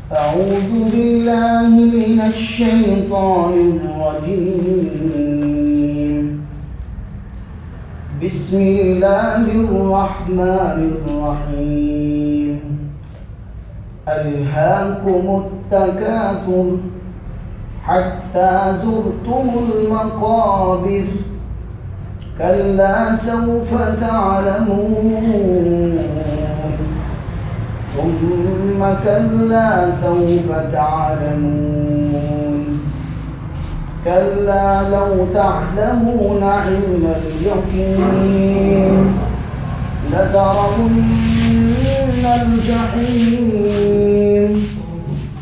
أعوذ بالله من الشيطان الرجيم. بسم الله الرحمن الرحيم. ألهاكم التكاثر حتى زرتم المقابر كلا سوف تعلمون ثم كلا سوف تعلمون كلا لو تعلمون علم اليقين لترون الجحيم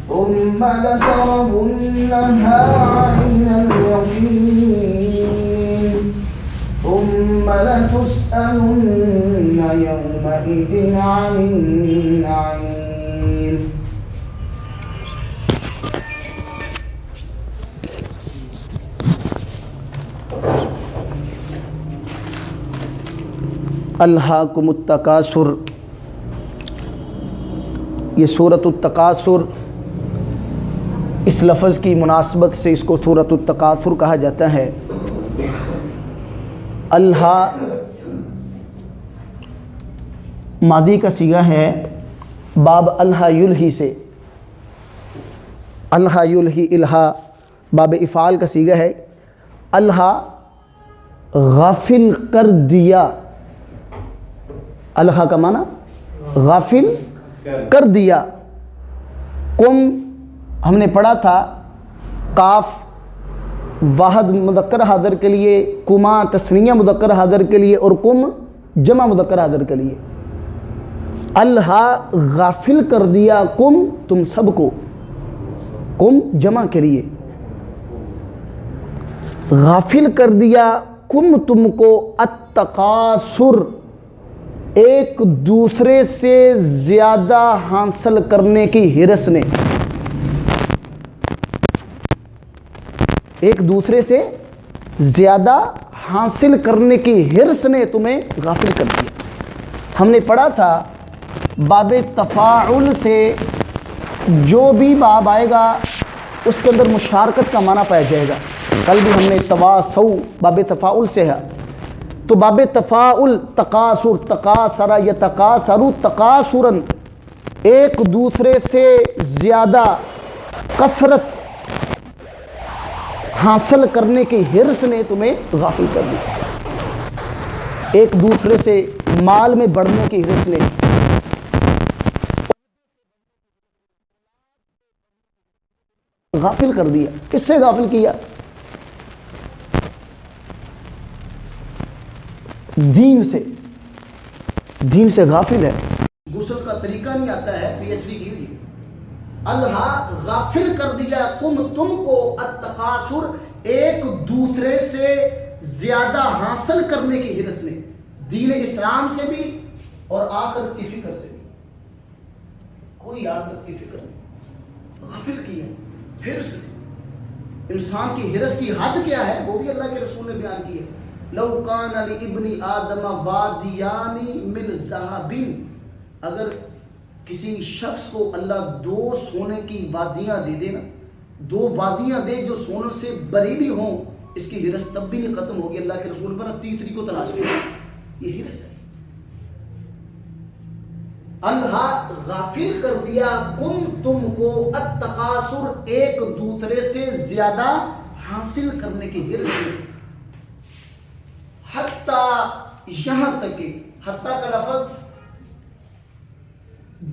ثم لترونها عين اليقين ثم لتسألن يومئذ عن النعيم. الہاکم التکاثر، یہ سورۃ التکاثر، اس لفظ کی مناسبت سے اس کو سورۃ التکاثر کہا جاتا ہے۔ الہا ماضی کا صیغہ ہے باب الہا یلہی سے، الہا یلہی الہا باب افعال کا صیغہ ہے۔ الہا غافل کر دیا، الہا کا معنی غافل کر دیا۔ کم ہم نے پڑھا تھا، کاف واحد مذکر حاضر کے لیے، کما تثنیہ مذکر حاضر کے لیے، اور کم جمع مذکر حاضر کے لیے۔ الہا غافل کر دیا کم تم سب کو، کم جمع کے لیے، غافل کر دیا کم تم کو التکاثر، ایک دوسرے سے زیادہ حاصل کرنے کی ہرس نے، ایک دوسرے سے زیادہ حاصل کرنے کی ہرس نے تمہیں غافل کر دیا۔ ہم نے پڑھا تھا باب تفاعل سے جو بھی باب آئے گا اس کے اندر مشارکت کا معنی پایا جائے گا۔ کل بھی ہم نے تواصو باب تفاعل سے ہے، تو باب تفاعل تقاصر، تقاصر یتقاصر تقاصرا، ایک دوسرے سے زیادہ کثرت حاصل کرنے کی ہرس نے تمہیں غافل کر دیا، ایک دوسرے سے مال میں بڑھنے کی ہرس نے۔ غافل کر دیا، کس سے غافل کیا؟ دین سے، دین سے غافل ہے۔ غسل کا طریقہ نہیں آتا ہے، پی ایچ ڈی کی ہوئی۔ الہا غافل کر دیا کم تم کو التکاثر، ایک دوسرے سے زیادہ حاصل کرنے کی ہرس نے، دین اسلام سے بھی اور آخرت کی فکر سے بھی، کوئی آخرت کی فکر نہیں، غافل کیا۔ ہرس، انسان کی ہرس کی حد کیا ہے وہ بھی اللہ کے رسول نے بیان کی ہے۔ لو کان لابن آدم وادیان من ذهب، اگر کسی شخص کو اللہ دو سونے کی وادیاں دے دے نا، دو وادیاں دے جو سونے سے بری بھی ہوں، اس کی ہرس تب بھی نہیں ختم ہوگی۔ اللہ کے رسول پر تیسری کو تلاش کیا، یہ ہرس ہے۔ الہا غافل کر دیا کم تم کو التکاثر، ایک دوسرے سے زیادہ حاصل کرنے کی ہرس ہے۔ حتیٰ، یہاں تک کہ، حتیٰ کا لفظ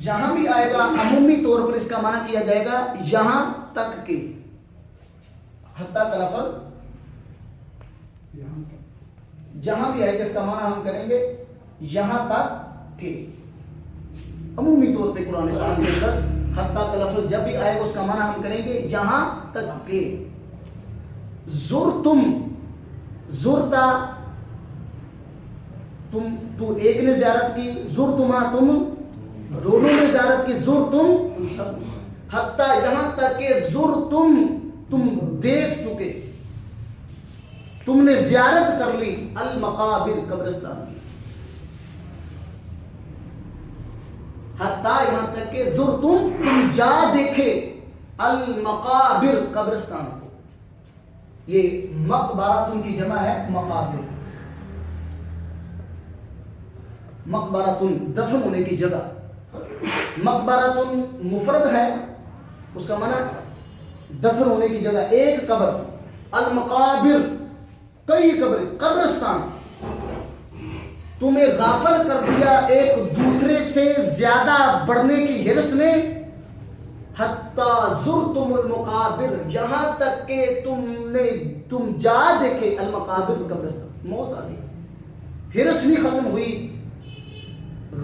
جہاں بھی آئے گا عمومی طور پر اس کا معنی کیا جائے گا یہاں تک کہ، حتیٰ کا لفظ جہاں بھی آئے گا اس کا معنی ہم کریں گے یہاں تک کہ، عمومی طور پہ قرآن پاک کے اندر حتیٰ کا لفظ جب بھی آئے گا اس کا معنی ہم کریں گے یہاں تک کہ۔ زرتم، زرتا تم، تو ایک نے زیارت کی، زرتما تم دونوں نے زیارت کی، زرتم تم سب، حتیٰ یہاں تک کہ زرتم تم دیکھ چکے، تم نے زیارت کر لی المقابر قبرستان کی، حتیٰ یہاں تک کہ زرتم تم جا دیکھے المقابر قبرستان کو. یہ مقبراتن کی جمع ہے مقابر. مقبراتن دفن ہونے کی جگہ. مقبراتن مفرد ہے, اس کا معنی دفن ہونے کی جگہ, ایک قبر. المقابر کئی قبریں, قبرستان. تمہیں غافل کر دیا ایک دوسرے سے زیادہ بڑھنے کی ہرس نے. حتیٰ زرتم المقابر, یہاں تک کہ تم جا دیکھے المقابر قبرستان. موت آ گئی, ہرس نہیں ختم ہوئی,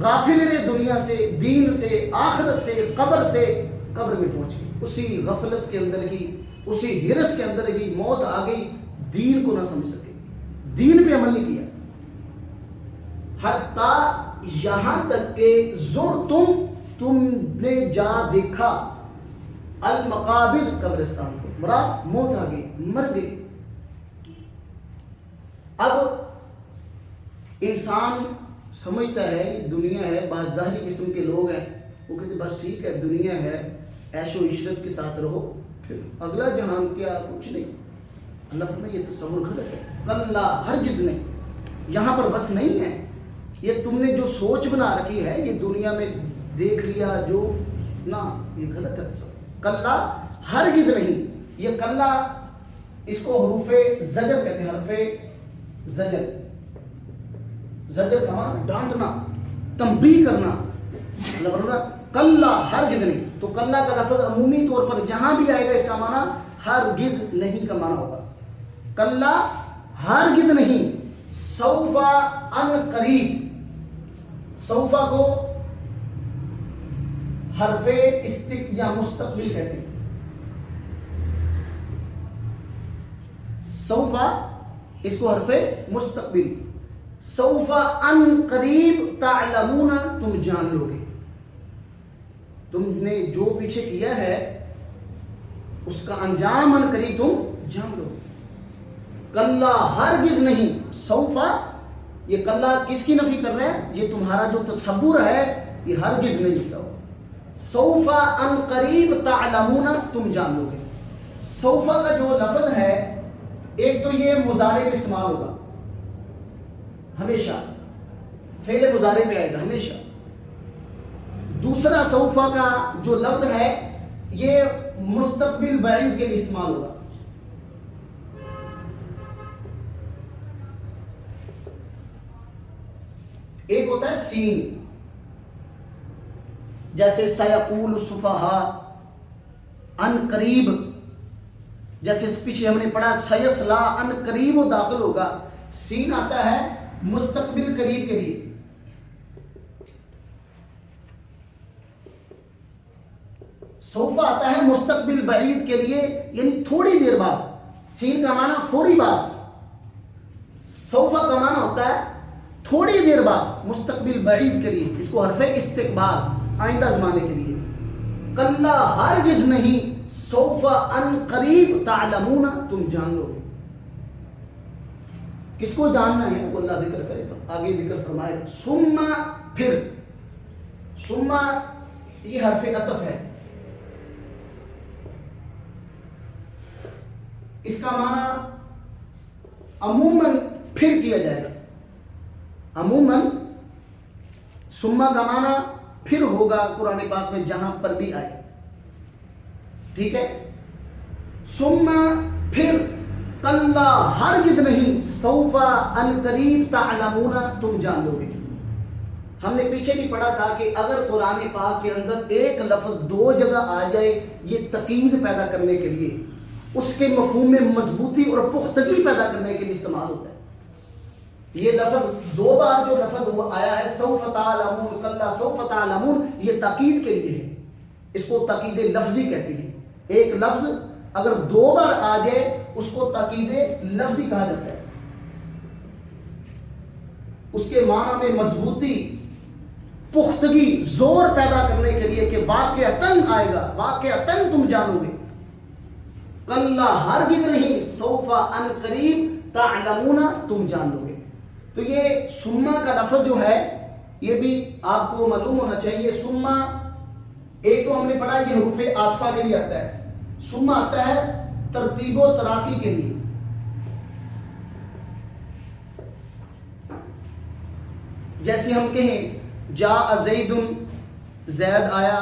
غافل رہے دنیا سے, دین سے, آخرت سے, قبر سے, قبر میں پہنچ گئی. اسی غفلت کے اندر ہی, اسی ہرس کے اندر ہی موت آ گئی. دین کو نہ سمجھ سکے, دین پہ عمل نہیں کیا. حتیٰ یہاں تک کہ تم نے جا دیکھا المقابر قبرستان کو. مراد موت آ گئی, مر گئی. اب انسان سمجھتا ہے یہ دنیا ہے. بعض ظاہری قسم کے لوگ ہیں, وہ کہتے بس ٹھیک ہے دنیا ہے, عیش و عشرت کے ساتھ رہو, پھر اگلا جہان کیا, کچھ نہیں. اللہ فرمائے یہ تصور غلط ہے. کلا, ہرگز نہیں. یہاں پر بس نہیں ہے. یہ تم نے جو سوچ بنا رکھی ہے, یہ دنیا میں دیکھ لیا جو نا, یہ غلط ہے تصور. کلا ہرگز نہیں. یہ کلا اس کو حروف زجر کہتے ہیں. حرف زجر, زجر کا معنی ڈانٹنا, تنبیہ کرنا. اللہ فرماتا کلا ہرگز نہیں. تو کلا کا لفظ عمومی طور پر جہاں بھی آئے گا اس کا معنی ہرگز نہیں کا معنی ہوگا. کلا ہرگز نہیں. سوفا ان قریب, سوفا کو حرف یا مستقبل کہتے ہیں. سوفا اس کو حرف مستقبل. سوفا ان قریب تعلمون, تم جان لو گے. تم نے جو پیچھے کیا ہے اس کا انجام ان قریب تم جان لو. کلا ہرگز نہیں. سوفا, یہ کلا کس کی نفی کر رہے ہیں؟ یہ تمہارا جو تصور ہے یہ ہرگز نہیں. سوفا ان قریب تعلمون, تم جان لو گے. سوفا کا جو لفظ ہے, ایک تو یہ مضارع میں استعمال ہوگا ہمیشہ, فعل مضارع پہ آئے گا ہمیشہ. دوسرا سوفا کا جو لفظ ہے یہ مستقبل بعید کے لیے استعمال ہوگا. ایک ہوتا ہے سین, جیسے سیقول السفہاء, ان قریب, جیسے اس پیچھے ہم نے پڑھا سیصلا, ان قریب وہ داخل ہوگا. سین آتا ہے مستقبل قریب کے لیے. سوفا آتا ہے مستقبل بعید کے لیے, یعنی تھوڑی دیر بعد. سین کا معنی فوری بعد, سوفا کا معنی ہوتا ہے تھوڑی دیر بعد. مستقبل بعید کے لیے اس کو حرف استقبال, آئندہ زمانے کے لیے. کلا ہرگز نہیں. سوفا ان قریب تعلمون, تم جان لو گے. کس کو جاننا ہے وہ اللہ ذکر کرے, آگے ذکر فرمائے. ثم, پھر. ثم یہ حرف عطف ہے. اس کا معنی عموماً پھر کیا جائے گا. عموماً ثم کا معنی پھر ہوگا قرآن پاک میں جہاں پر بھی آئے. ٹھیک ہے. ثم پھر, کلا ہرگز نہیں. سوفا ان قریب تعلمون, تم جان لو گے. ہم نے پیچھے بھی پڑھا تھا کہ اگر قرآن پاک کے اندر ایک لفظ دو جگہ آ جائے, یہ تقید پیدا کرنے کے لیے, اس کے مفہوم میں مضبوطی اور پختگی پیدا کرنے کے لیے استعمال ہوتا ہے. یہ لفظ دو بار جو لفظ وہ آیا ہے سوف تعلمون, کلا سوف تعلمون, یہ تاکید کے لیے ہے. اس کو تاکید لفظی کہتے ہیں. ایک لفظ اگر دو بار آ جائے اس کو تاکید لفظی کہا جاتا ہے. اس کے معنی میں مضبوطی, پختگی, زور پیدا کرنے کے لیے کہ واقعتاً آئے گا, واقعتاً تم جانو گے. کلا ہرگز نہیں. سوفا ان قریب تعلمون, تم جان لو گے. تو یہ ثم کا لفظ جو ہے یہ بھی آپ کو معلوم ہونا چاہیے. سما ایک تو ہم نے پڑھا یہ حروف عاطفہ کے لیے آتا ہے. سما آتا ہے ترتیب و تراقی کے لیے. جیسے ہم کہیں جاء زید، زید آیا،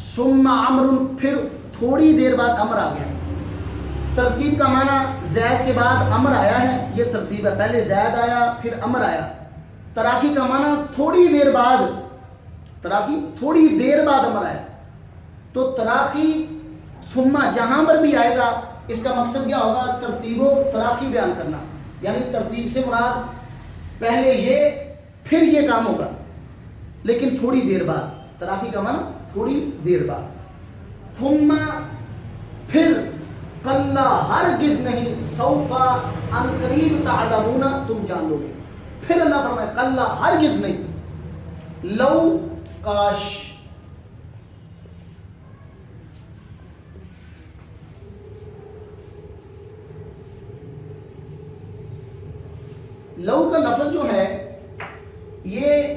ثم عمر، پھر تھوڑی دیر بعد عمر آ گیا. ترتیب کا معنی زید کے بعد عمر آیا ہے، یہ ترتیب ہے. پہلے زید آیا پھر عمر آیا. تراقی کا معنی تھوڑی دیر بعد، تراقی تھوڑی دیر بعد عمر آیا. تو تراقی ثم جہاں پر بھی آئے گا اس کا مقصد کیا ہوگا؟ ترتیب و تراقی بیان کرنا. یعنی ترتیب سے مراد پہلے یہ پھر یہ کام ہوگا لیکن تھوڑی دیر بعد. تراقی کا معنی تھوڑی دیر بعد. ثم پھر، کلا ہرگز نہیں، سوف ان قریب تعلمون تم جان لو گے. پھر اللہ فرمائے کلا ہرگز نہیں، لو کاش. لو کا لفظ جو ہے یہ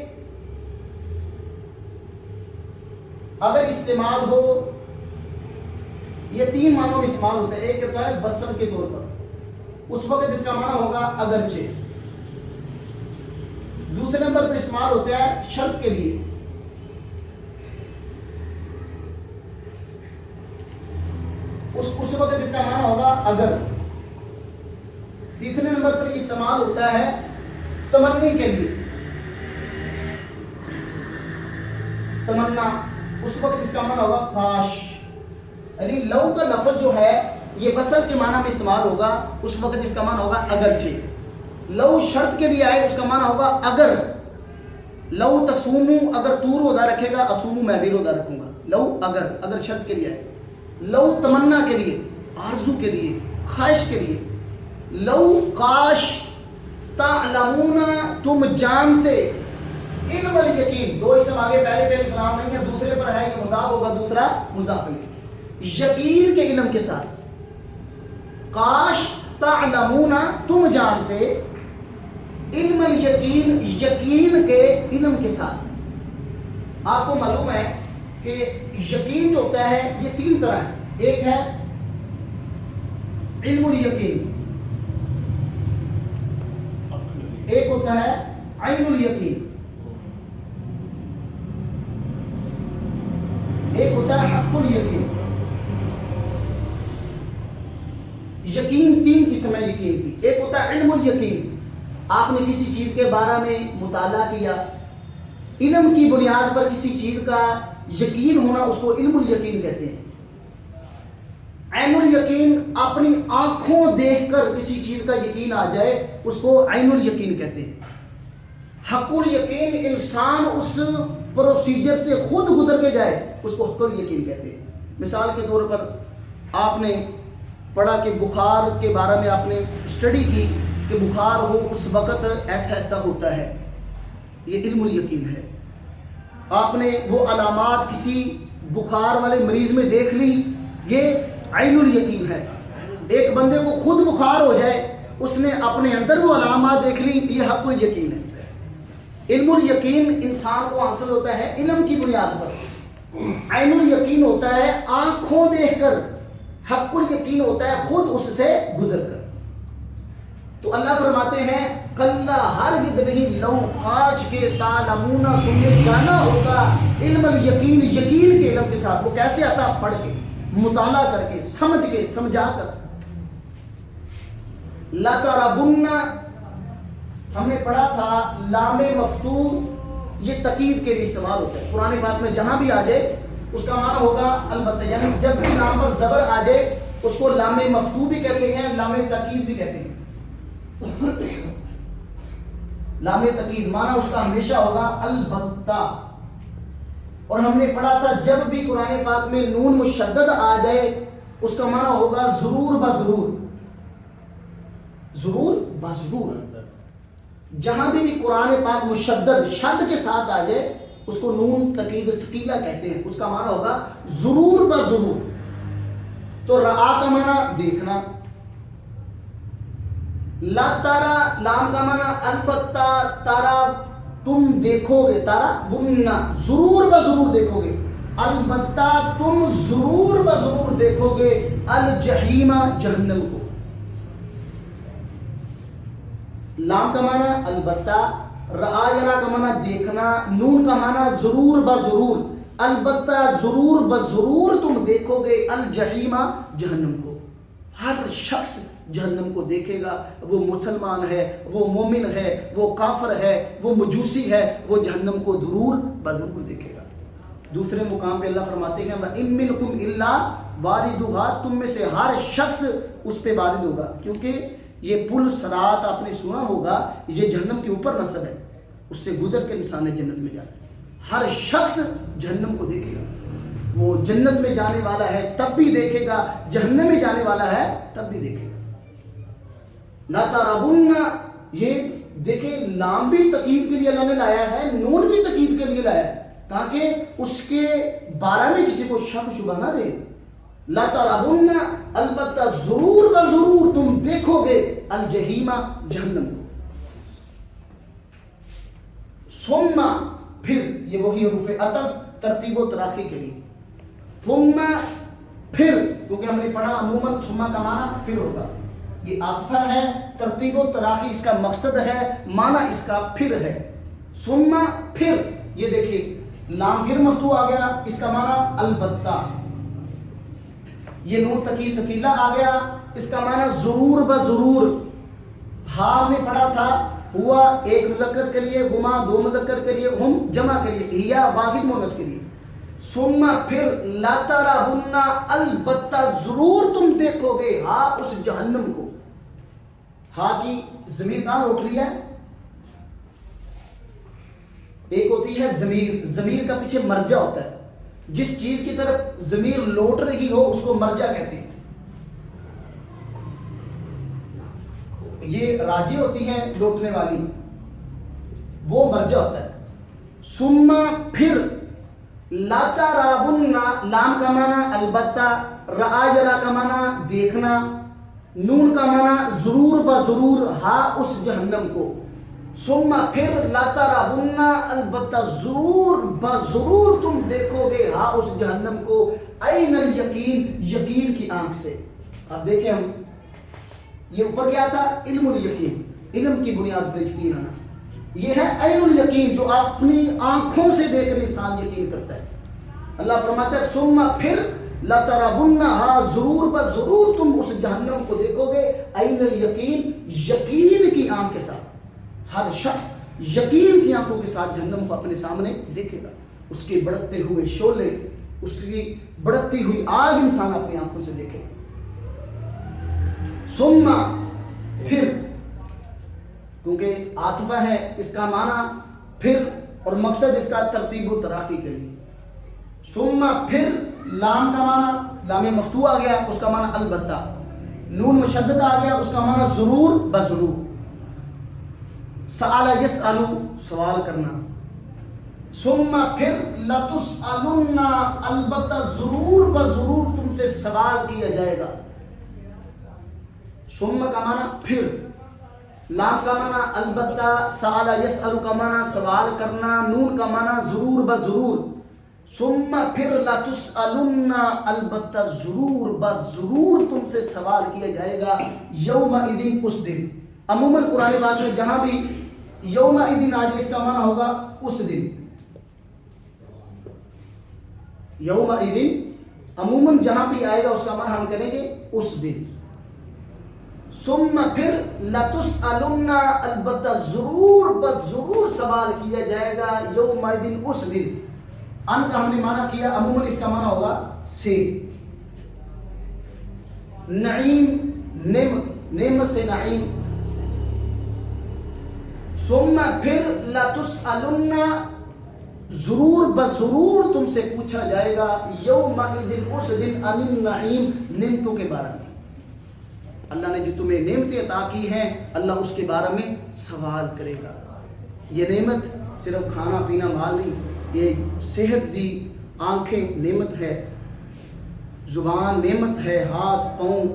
اگر استعمال ہو، یہ تین معنوں میں استعمال ہوتا ہے. ایک ہوتا ہے بسم کے طور پر، اس وقت اس کا معنی ہوگا اگرچہ. دوسرے نمبر پر استعمال ہوتا ہے شرط کے لیے، اس وقت اس کا معنی ہوگا اگر. تیسرے نمبر پر استعمال ہوتا ہے تمنی کے لیے، تمنا، اس وقت اس کا معنی ہوگا کاش. یعنی لو کا لفظ جو ہے یہ وصل کے معنی میں استعمال ہوگا، اس وقت اس کا معنی ہوگا اگرچہ. لو شرط کے لیے آئے اس کا معنی ہوگا اگر. لو تصومو، اگر تو روزہ رکھے گا، اصومو میں بھی روزہ رکھوں گا. لو اگر، اگر شرط کے لیے آئے. لو تمنا کے لیے، آرزو کے لیے، خواہش کے لیے. لو کاش تعلمون تم جانتے. علم الیقین، دو اسم آگے، پہلے پہ کلام نہیں ہے، دوسرے پر ہے یہ مضاف ہوگا، دوسرا مضاف نہیں. یقین کے علم کے ساتھ. کاش تعلمون تم جانتے، علم الیقین یقین کے علم کے ساتھ. آپ کو معلوم ہے کہ یقین جو ہوتا ہے یہ تین طرح ہے. ایک ہے علم الیقین، ایک ہوتا ہے عین الیقین، ایک ہوتا ہے حق الیقین. یقین تین قسم ہے یقین کی. ایک ہوتا ہے علم الیقین، آپ نے کسی چیز کے بارے میں مطالعہ کیا، علم کی بنیاد پر کسی چیز کا یقین ہونا، اس کو علم الیقین کہتے ہیں. عین الیقین، اپنی آنکھوں دیکھ کر کسی چیز کا یقین آ جائے اس کو عین الیقین کہتے ہیں. حق الیقین، انسان اس پروسیجر سے خود گزر کے جائے اس کو حق الیقین کہتے ہیں. مثال کے طور پر آپ نے پڑھا کہ بخار کے بارے میں آپ نے اسٹڈی کی کہ بخار ہو اس وقت ایسا ایسا ہوتا ہے، یہ علم الیقین ہے. آپ نے وہ علامات کسی بخار والے مریض میں دیکھ لی، یہ عین الیقین ہے. ایک بندے کو خود بخار ہو جائے، اس نے اپنے اندر وہ علامات دیکھ لی، یہ حق الیقین ہے. علم الیقین انسان کو حاصل ہوتا ہے علم کی بنیاد پر. عین الیقین ہوتا ہے آنکھوں دیکھ کر، حق الیقین ہوتا ہے خود اس سے گزر کر. تو اللہ فرماتے ہیں کلا ہرگز نہیں، لو کاش کے تعلمون تم نے جانا ہوگا، علم الیقین یقین کے علم کے ساتھ. وہ کیسے آتا؟ پڑھ کے، مطالعہ کر کے، سمجھ کے، سمجھا کر. لَتَرَبُنَّ ہم نے پڑھا تھا لام مفتوح یہ تقید کے لیے استعمال ہوتا ہے. قرآن پاک میں جہاں بھی آ جائے اس کا معنی ہوگا البتہ، یعنی جب بھی لام پر زبر آ جائے اس کو لام مفتوح بھی کہتے ہیں، لام تقید بھی کہتے ہیں. لام تقید معنی اس کا ہمیشہ ہوگا البتہ. اور ہم نے پڑھا تھا جب بھی قرآن پاک میں نون مشدد آ جائے اس کا معنی ہوگا ضرور بضرور، ضرور بضرور. جہاں بھی قرآن پاک مشدد شد کے ساتھ آ جائے اس کو نون تقید ثقیلہ کہتے ہیں، اس کا معنی ہوگا ضرور بضرور. تو رعا کا معنی دیکھنا، لا تارا لام کا معنی البتہ، تارا تم دیکھو گے، تارا بننا ضرور بضرور دیکھو گے، البتہ تم ضرور بضرور دیکھو گے الجحیم جہنم کو۔ لام کا معنی البتہ، رآ یرا کا معنی دیکھنا، نون کا معنی ضرور بضرور، البتہ ضرور بضرور تم دیکھو گے الجحیم جہنم کو۔ ہر شخص جہنم کو دیکھے گا، وہ مسلمان ہے، وہ مومن ہے، وہ کافر ہے، وہ مجوسی ہے، وہ جہنم کو ضرور بضرور دیکھے گا۔ دوسرے مقام پہ اللہ فرماتے ہیں وَإِن مِّنكُمْ إِلَّا وَارِدُهَا، تم میں سے ہر شخص اس پہ وارد ہوگا، کیونکہ یہ پل صراط آپ نے سنا ہوگا، یہ جہنم کے اوپر نصب ہے، اس سے گزر کے انسان نے جنت میں جانا ہے۔ ہر شخص جہنم کو دیکھے گا، وہ جنت میں جانے والا ہے تب بھی دیکھے گا، جہنم میں جانے والا ہے تب بھی دیکھے گا۔ لَتَرَوُنَّ، یہ دیکھیں لام بھی تقیید کے لیے اللہ نے لایا ہے، نون بھی تقیید کے لیے لایا ہے، تاکہ اس کے بارے میں کسی کو شک شبہ نہ رہے۔ لَتَرَوُنَّ، البتہ ضرور بضرور تم دیکھو گے الجحیم جہنم کو۔ ثم، پھر، یہ وہی حروف عطف ترتیب و تراخی کے لیے، ثم پھر، کیونکہ ہم نے پڑھا عموماً ثم کا معنی پھر ہوگا، یہ عاطفہ ہے، ترتیب و تراخی اس کا مقصد ہے، معنی اس کا پھر ہے۔ ثم پھر، یہ دیکھیے لام پھر مفتوح آ گیا، اس کا معنی البتہ، یہ نون تقی ثقیلہ آ گیا، اس کا معنی ضرور بضرور۔ ہاں نے پڑھا تھا ہوا ایک مذکر کے لیے، ہما دو مذکر کے لیے، ہم جمع کے لیے، ہیا واحد مؤنث کے لیے۔ ثم پھر، لا ترون، البتہ ضرور تم دیکھو گے، ہاں اس جہنم کو۔ ہاں کی ضمیر کہاں لوٹ رہی ہے؟ ایک ہوتی ہے ضمیر، ضمیر کا پیچھے مرجع ہوتا ہے، جس چیز کی طرف ضمیر لوٹ رہی ہو اس کو مرجع کہتے ہیں۔ یہ راجع ہوتی ہے لوٹنے والی، وہ مرجع ہوتا ہے۔ ثم پھر، لا ترون، لام کا معنی البتہ، رآ یرا کا معنی دیکھنا، نون کا معنی ضرور بضرور، ہاں اس جہنم کو۔ ثم پھر، لا ترون، البتہ ضرور بضرور تم دیکھو گے، ہاں اس جہنم کو، عین الیقین، یقین کی آنکھ سے۔ اب دیکھیں ہم، یہ اوپر کیا تھا؟ علم الیقین، علم کی بنیاد پر یقین آنا، یہ ہے عین الیقین، جو اپنی آنکھوں سے دیکھ کر انسان یقین کرتا ہے۔ اللہ فرماتا ہے ثم پھر، لا ترون، ہاں ضرور بضرور تم اس جہنم کو دیکھو گے، عین الیقین، یقین کی آنکھ کے ساتھ۔ ہر شخص یقین کی آنکھوں کے ساتھ جہنم کو اپنے سامنے دیکھے گا، اس کے بڑھتے ہوئے شعلے، اس کی بڑھتی ہوئی آگ انسان اپنی آنکھوں سے دیکھے گا۔ ثم پھر، کیونکہ عاطفہ ہے، اس کا معنی پھر، اور مقصد اس کا ترتیب و تراخی کے لیے۔ ثم پھر، لام کا معنی لام مفتوح آ گیا، اس کا معنی البتہ، نون مشدد آ گیا، اس کا معنی ضرور بضرور۔ سأل یسأل، سوال کرنا۔ ثم پھر، لتسألن، البتہ ضرور بضرور تم سے سوال کیا جائے گا۔ ثم کا معنی پھر، لام کا معنی البتہ، سأل یسأل کا معنی سوال کرنا، نون کا معنی ضرور بضرور۔ ثم پھر، لتسألن، البتہ ضرور بضرور تم سے سوال کیا جائے گا، یومئذ، اس دن۔ عموماً قرآن پاک میں جہاں بھی یومئذ آ جائے اس کا معنی ہوگا اس دن۔ یومئذ عموماً جہاں بھی آئے گا اس کا معنی ہم کریں گے اس دن۔ ثم پھر، لتسألن، البتہ ضرور بضرور سوال کیا جائے گا، یومئذ، اس دن۔ ان کا ہم نے معنی کیا، عموماً اس کا معنی ہوگا سے۔ نعیم، نعمت، نعمت سے نعیم۔ ثم پھر، لتسألن، ضرور بضرور تم سے پوچھا جائے گا، یومئذ، اس دن، عن النعیم، نعمتوں کے بارے میں۔ اللہ نے جو تمہیں نعمتیں عطا کی ہیں، اللہ اس کے بارے میں سوال کرے گا۔ یہ نعمت صرف کھانا پینا مال نہیں، یہ صحت دی، آنکھیں نعمت ہے، زبان نعمت ہے، ہاتھ پاؤں،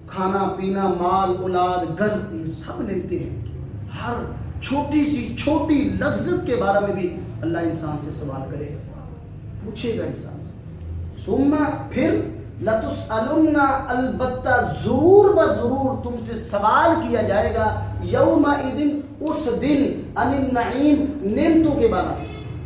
کھانا پینا، مال اولاد، گھر، یہ سب نعمتیں ہیں۔ ہر چھوٹی سی چھوٹی لذت کے بارے میں بھی اللہ انسان سے سوال کرے گا، پوچھے گا انسان سے۔ ثم پھر لَتُسْأَلُنَّ البتہ ضرور بضرور تم سے سوال کیا جائے گا یومئذ اس دن عن النعیم نعمتوں کے بارے سے۔